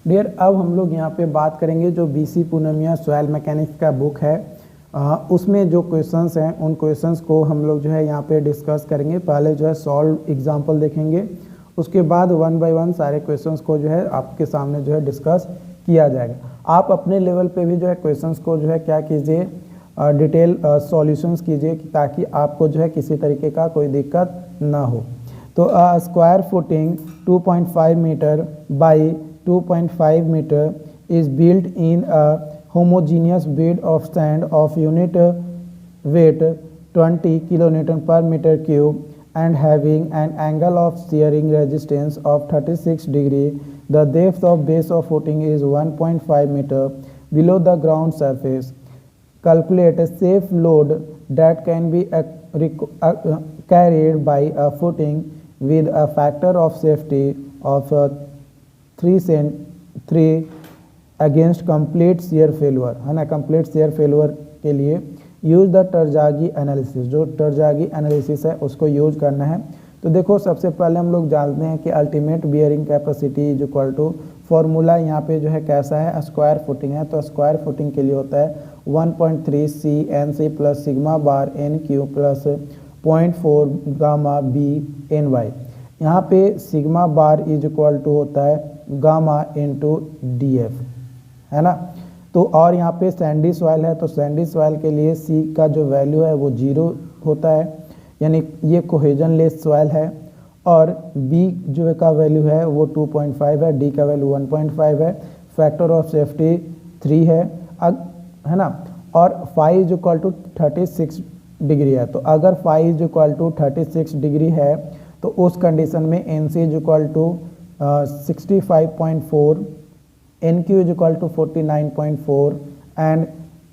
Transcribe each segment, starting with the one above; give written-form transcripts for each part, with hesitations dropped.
Dear, अब हम लोग यहाँ पे बात करेंगे जो बीसी पूनमिया सॉइल मैकेनिक्स का बुक है, उसमें जो क्वेश्चंस हैं उन क्वेश्चंस को हम लोग जो है यहाँ पे डिस्कस करेंगे। पहले जो है सॉल्व एग्जांपल देखेंगे, उसके बाद 1 बाय 1 सारे क्वेश्चंस को जो है आपके सामने जो है डिस्कस किया जाएगा। आप अपने लेवल पे भी जो है क्वेश्चंस को जो है क्या कीजिए, डिटेल सॉल्यूशंस कीजिए ताकि आपको जो है किसी तरीके का कोई दिक्कत ना हो। तो square footing 2.5 metre by 2.5 meter is built in a homogeneous bed of sand of unit weight 20 kilonewton per meter cube and having an angle of shearing resistance of 36 degree. The depth of base of footing is 1.5 meter below the ground surface. Calculate a safe load that can be carried by a footing with a factor of safety of 3 against complete share failure, है ना। Complete share failure के लिए use the टरजागी analysis, जो टरजागी analysis है उसको use करना है। तो देखो, सबसे पहले हम लोग जानते हैं कि ultimate bearing capacity is equal to, formula यहाँ पे जो है कैसा है, स्क्वायर फुटिंग है। तो स्क्वायर फुटिंग के लिए होता है 1.3 C N C plus sigma bar N Q plus 0.4 gamma B N Y. यहाँ पे sigma bar is equal to होता है गामा इंटू डी एफ, है ना। तो और यहाँ पे सैंडी सॉइल है, तो सैंडी सॉइल के लिए सी का जो वैल्यू है वो 0 होता है, यानी ये कोहेजन लेस सॉइल है। और बी जो का वैल्यू है वो 2.5 है, डी का वैल्यू 1.5 है, फैक्टर ऑफ सेफ्टी 3 है ना। और phi is equal to 36 degree है। तो अगर phi is equal to 36 degree है तो उस कंडीशन में N C is equal to 65.4, N Q is equal to 49.4 and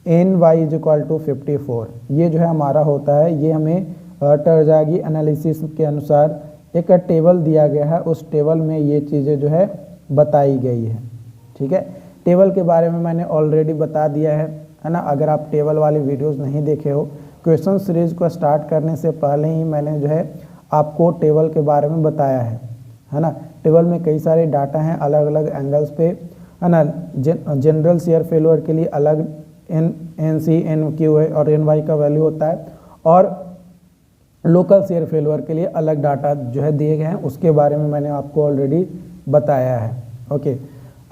N Y is equal to 54। ये जो है हमारा होता है, ये हमें टरजागी एनालिसिस के अनुसार एक टेबल दिया गया है, उस टेबल में ये चीज़ें जो है बताई गई है। ठीक है, टेबल के बारे में मैंने ऑलरेडी बता दिया है ना। अगर आप टेबल वाली वीडियोस नहीं देखे हो, क्वेश्चन सीरीज को स्टार्ट करने से पहले ही मैंने जो है आपको टेबल के बारे में बताया है ना। टेबल में कई सारे डाटा हैं अलग अलग एंगल्स पे, है ना। जनरल शेयर फेलुअर के लिए अलग एन सी एन क्यू है और एन वाई का वैल्यू होता है, और लोकल शेयर फेलुअर के लिए अलग डाटा जो है दिए गए हैं, उसके बारे में मैंने आपको ऑलरेडी बताया है। ओके,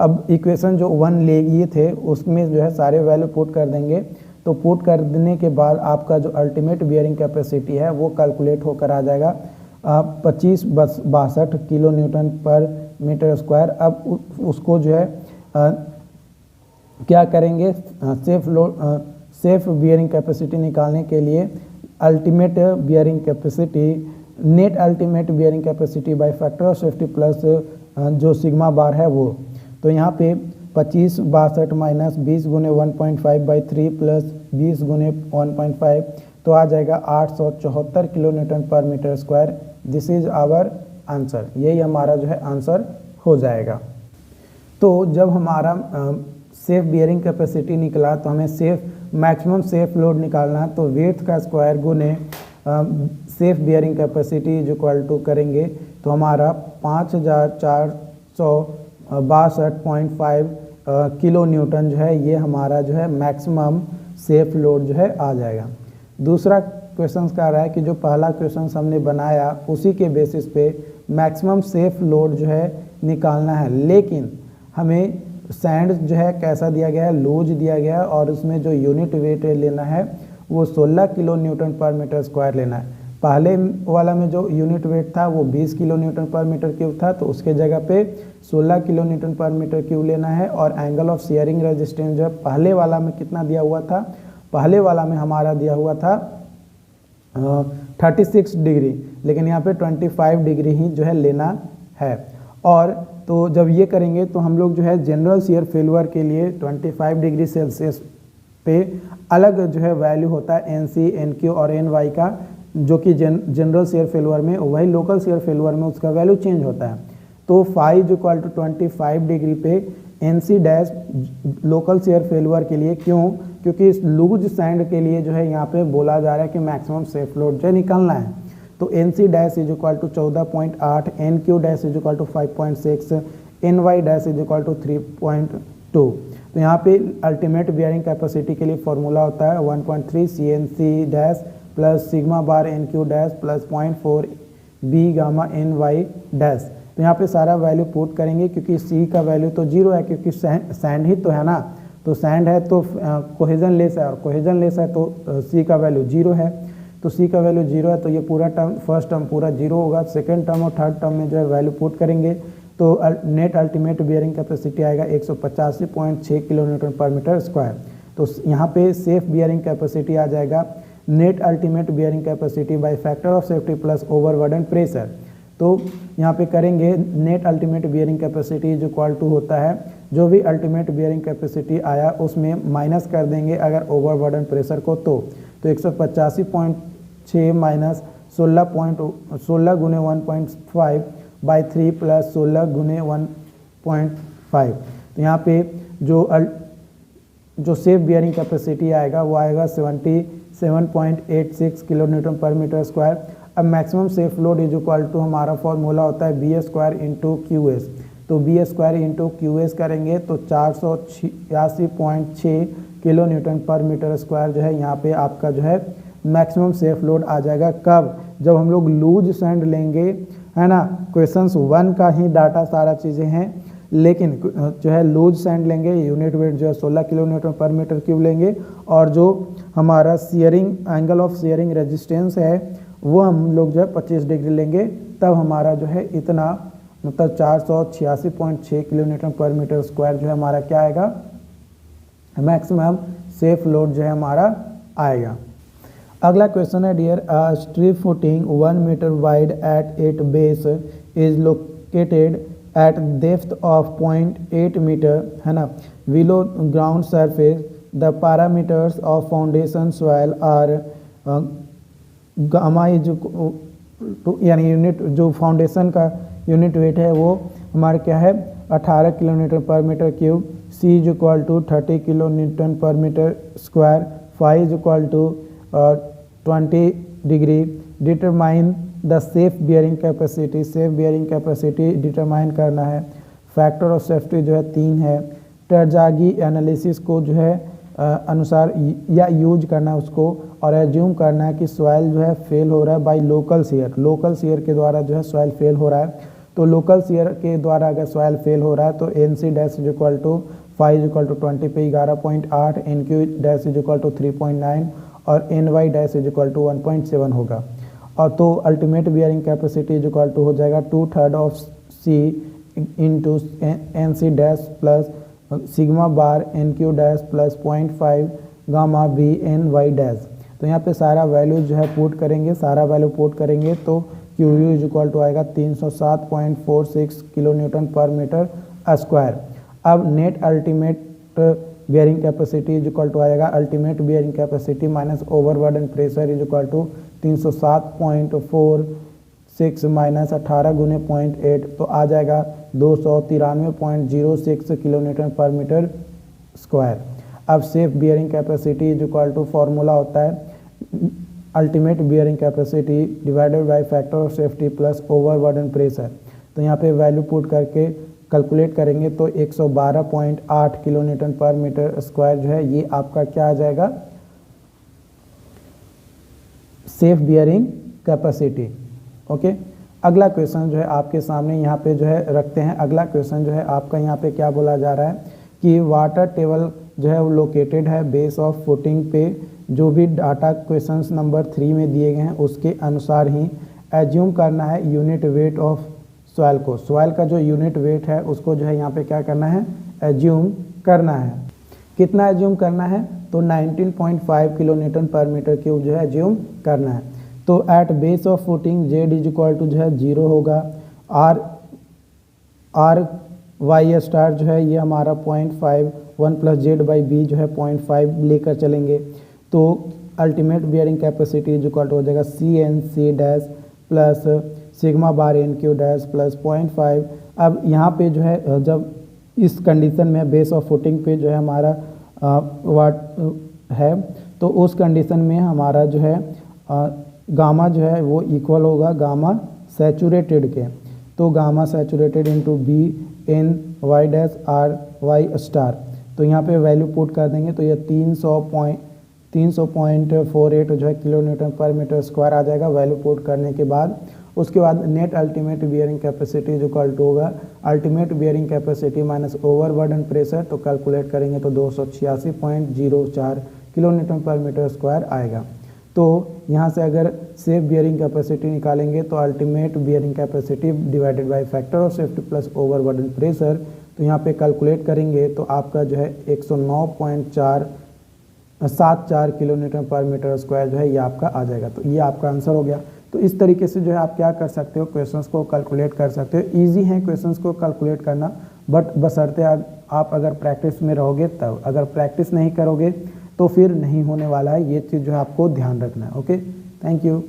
अब इक्वेशन जो 1 लिए थे उसमें जो है सारे वैल्यू पुट कर देंगे। तो पुट कर देने के बाद आपका जो अल्टीमेट बियरिंग कैपेसिटी है वो कैलकुलेट होकर आ जाएगा 2562 किलो न्यूटन पर मीटर स्क्वायर। अब उसको जो है क्या करेंगे, सेफ बियरिंग कैपेसिटी निकालने के लिए ultimate bearing capacity, net ultimate bearing capacity bye factor of safety plus जो सिग्मा बार है वो। तो यहाँ पे 2562 माइनस 20 गुने 1.5 बाई 3 प्लस 20 गुने 1.5, तो आ जाएगा 874 किलो न्यूटन पर metre square. This is our answer, यही हमारा जो है आंसर हो जाएगा। तो जब हमारा सेफ बियरिंग कैपेसिटी निकला तो हमें मैक्सिमम सेफ लोड निकालना है। तो वेट का स्क्वायर गुने safe bearing capacity is equal to करेंगे तो हमारा 5462.5 किलो न्यूटन जो है ये हमारा जो है मैक्सिमम सेफ लोड जो है आ जाएगा। दूसरा क्वेश्चन कह रहा है कि जो पहला क्वेश्चन हमने बनाया उसी के बेसिस पे मैक्सिमम सेफ लोड जो है निकालना है, लेकिन हमें सैंड जो है कैसा दिया गया है, लूज दिया गया है, और उसमें जो यूनिट वेट लेना है वो 16 किलो न्यूटन पर मीटर स्क्वायर लेना है। पहले वाला में जो यूनिट वेट था वो 20 किलो न्यूटन पर मीटर क्यूब था, तो उसके जगह पे 16 किलो न्यूटन पर मीटर क्यूब लेना है। और एंगल ऑफ शेयरिंग रेजिस्टेंस जो है पहले वाला में कितना दिया हुआ था, पहले वाला में हमारा दिया हुआ था 36 डिग्री, लेकिन यहाँ पे 25 डिग्री ही जो है लेना है। और तो जब ये करेंगे तो हम लोग जो है जनरल शेयर फेलुअर के लिए 25 डिग्री सेल्सियस पे अलग जो है वैल्यू होता है एन सी एन क्यू और एन वाई का, जो कि जनरल शेयर फेलुअर में, वही लोकल शेयर फेलुअर में उसका वैल्यू चेंज होता है। तो phi is equal to 25 degree पे N C dash local shear failure के लिए, क्यों, क्योंकि इस लूज सैंड के लिए जो है यहाँ पे बोला जा रहा है कि मैक्सिमम सेफ लोड जो है निकालना है। तो N C dash is equal to 14.8, N Q dash is equal to 5.6, N Y dash is equal to 3.2। तो यहाँ पे अल्टीमेट बियरिंग कैपेसिटी के लिए फॉर्मूला होता है 1.3 CNC dash plus sigma bar N Q dash plus 0.4 B gamma N Y dash. तो यहाँ पे सारा वैल्यू पुट करेंगे क्योंकि सी का वैल्यू तो 0 है, क्योंकि सैंड ही तो है ना, तो सैंड है तो कोहेजन लेस है, और कोहेजन लेस है तो सी का वैल्यू 0 है। तो सी का वैल्यू 0 है तो ये पूरा टर्म, फर्स्ट टर्म पूरा 0 होगा। सेकेंड टर्म और थर्ड टर्म में जो है वैल्यू पुट करेंगे तो नेट अल्टीमेट बियरिंग कैपेसिटी आएगा 185.6 किलोन्यूटन पर मीटर स्क्वायर। तो यहाँ पे सेफ बियरिंग कैपेसिटी आ जाएगा net ultimate bearing capacity bye factor of safety plus overburden pressure. तो यहाँ पे करेंगे नेट अल्टीमेट बियरिंग कैपेसिटी जो इक्वल टू होता है, जो भी अल्टीमेट बियरिंग कैपेसिटी आया उसमें माइनस कर देंगे अगर ओवरबर्डन प्रेशर को, तो 185.6 माइनस 16 गुने 1.5 बाई 3 प्लस 16 गुने 1.5। तो यहाँ पे जो सेफ बियरिंग कैपेसिटी आएगा वो आएगा 77.86 किलो न्यूटन पर मीटर स्क्वायर। अब maximum safe load is equal to हमारा फॉर्मूला होता है B square into Q S. तो B square into Q S करेंगे तो 486.6 किलो न्यूटन पर मीटर स्क्वायर जो है यहाँ पे आपका जो है मैक्सिमम सेफ लोड आ जाएगा। कब? जब हम लोग लूज सैंड लेंगे, है ना। क्वेश्चंस 1 का ही डाटा सारा चीज़ें हैं, लेकिन जो है लूज सैंड लेंगे, यूनिट वेट जो है 16 किलो न्यूटन पर मीटर क्यूब लेंगे, और जो हमारा shearing angle of shearing resistance है वो हम लोग जो है 25 डिग्री लेंगे, तब हमारा जो है इतना मतलब 486.6 किलो न्यूटन पर मीटर स्क्वायर जो है हमारा क्या आएगा, मैक्सिमम सेफ लोड जो है हमारा आएगा। अगला क्वेश्चन है, dear strip footing 1 metre wide at it base is located at depth of 0.8 metre, है ना, below ground surface. The parameters of foundation soil are gamma is यानी यूनिट जो फाउंडेशन का यूनिट वेट है वो हमारा क्या है 18 किलो न्यूटन पर metre cube. C is equal to 30 kilo Newton पर metre square. Phi is equal to 20 degree. Determine the safe bearing capacity. Safe bearing capacity determine करना है। फैक्टर ऑफ सेफ्टी जो है 3 है। टरजागी एनालिसिस को जो है अनुसार या यूज करना है उसको, और एज्यूम करना है कि सॉइल जो है फेल हो रहा है by local share. Local share के द्वारा जो है सॉइल फेल हो रहा है, तो लोकल शेयर के द्वारा अगर सॉइल फेल हो रहा है तो N C dash is equal to 5 is equal to 20 पे 11.8, N Q dash is equal to 3.9 और N Y dash is equal to 1.7 होगा। और तो ultimate bearing capacity is equal to हो जाएगा 2/3 of C into N C dash plus sigma bar N Q dash plus 0.5 gamma B N Y dash. तो यहाँ पे सारा वैल्यू जो है पुट करेंगे, सारा वैल्यू पुट करेंगे तो Q U is equal to आएगा 307.46 किलो न्यूटन पर मीटर स्क्वायर। अब net ultimate bearing capacity is equal to आएगा ultimate bearing capacity minus overburden pressure is equal to 307.46 minus 18 गुने 0.8, तो आ जाएगा 293.06 किलो न्यूटन पर मीटर स्क्वायर। अब safe bearing capacity is equal to formula होता है ultimate bearing capacity divided by factor of safety plus overburden pressure. तो यहाँ पे वैल्यू पुट करके कैलकुलेट करेंगे तो 112.8 किलो न्यूटन पर मीटर स्क्वायर जो है ये आपका क्या आ जाएगा, सेफ बियरिंग कैपेसिटी। ओके, अगला क्वेश्चन जो है आपके सामने यहाँ पे जो है रखते हैं। अगला क्वेश्चन जो है आपका यहाँ पे क्या बोला जा रहा है कि वाटर टेबल जो है वो लोकेटेड है बेस ऑफ फुटिंग पे। जो भी डाटा क्वेश्चंस नंबर 3 में दिए गए हैं उसके अनुसार ही एज्यूम करना है यूनिट वेट ऑफ सॉइल को। सॉइल का जो यूनिट वेट है उसको जो है यहाँ पे क्या करना है, एज्यूम करना है। कितना एज्यूम करना है, तो 19.5 किलो न्यूटन पर मीटर क्यूब जो है एज्यूम करना है। तो at base of footing Z is equal to जो है 0 होगा। आर वाई स्टार जो है ये हमारा 0.5 1 प्लस जेड बाई बी जो है 0.5 लेकर चलेंगे। तो ultimate bearing capacity is equal to हो जाएगा C N C dash plus sigma bar N Q dash plus 0.5। अब यहाँ पे जो है जब इस कंडीशन में बेस ऑफ फुटिंग पे जो है हमारा वाट है, तो उस कंडीशन में हमारा जो है गामा जो है वो इक्वल होगा गामा सैचुरेटेड के। तो gamma saturated into B N Y dash R Y star. तो यहाँ पे वैल्यू पुट कर देंगे तो ये 300.48 जो है किलो न्यूटन पर मीटर स्क्वायर आ जाएगा वैल्यू पुट करने के बाद। उसके बाद नेट अल्टीमेट बियरिंग कैपेसिटी जो इक्वल टू होगा ultimate bearing capacity minus overburden pressure, तो कैलकुलेट करेंगे तो 286.04 किलो न्यूटन पर मीटर स्क्वायर आएगा। तो यहाँ से अगर सेफ बियरिंग कैपेसिटी निकालेंगे तो ultimate bearing capacity divided by factor of safety plus overburden pressure, तो यहाँ पे कैलकुलेट करेंगे तो आपका जो है 109.74 किलो न्यूटन पर मीटर स्क्वायर जो है ये आपका आ जाएगा। तो ये आपका आंसर हो गया। तो इस तरीके से जो है आप क्या कर सकते हो, क्वेश्चंस को कैलकुलेट कर सकते हो। इजी है क्वेश्चंस को कैलकुलेट करना, बट बशर्ते आप अगर प्रैक्टिस में रहोगे तब, अगर प्रैक्टिस नहीं करोगे तो फिर नहीं होने वाला है। ये चीज़ जो है आपको ध्यान रखना है। Okay, thank you.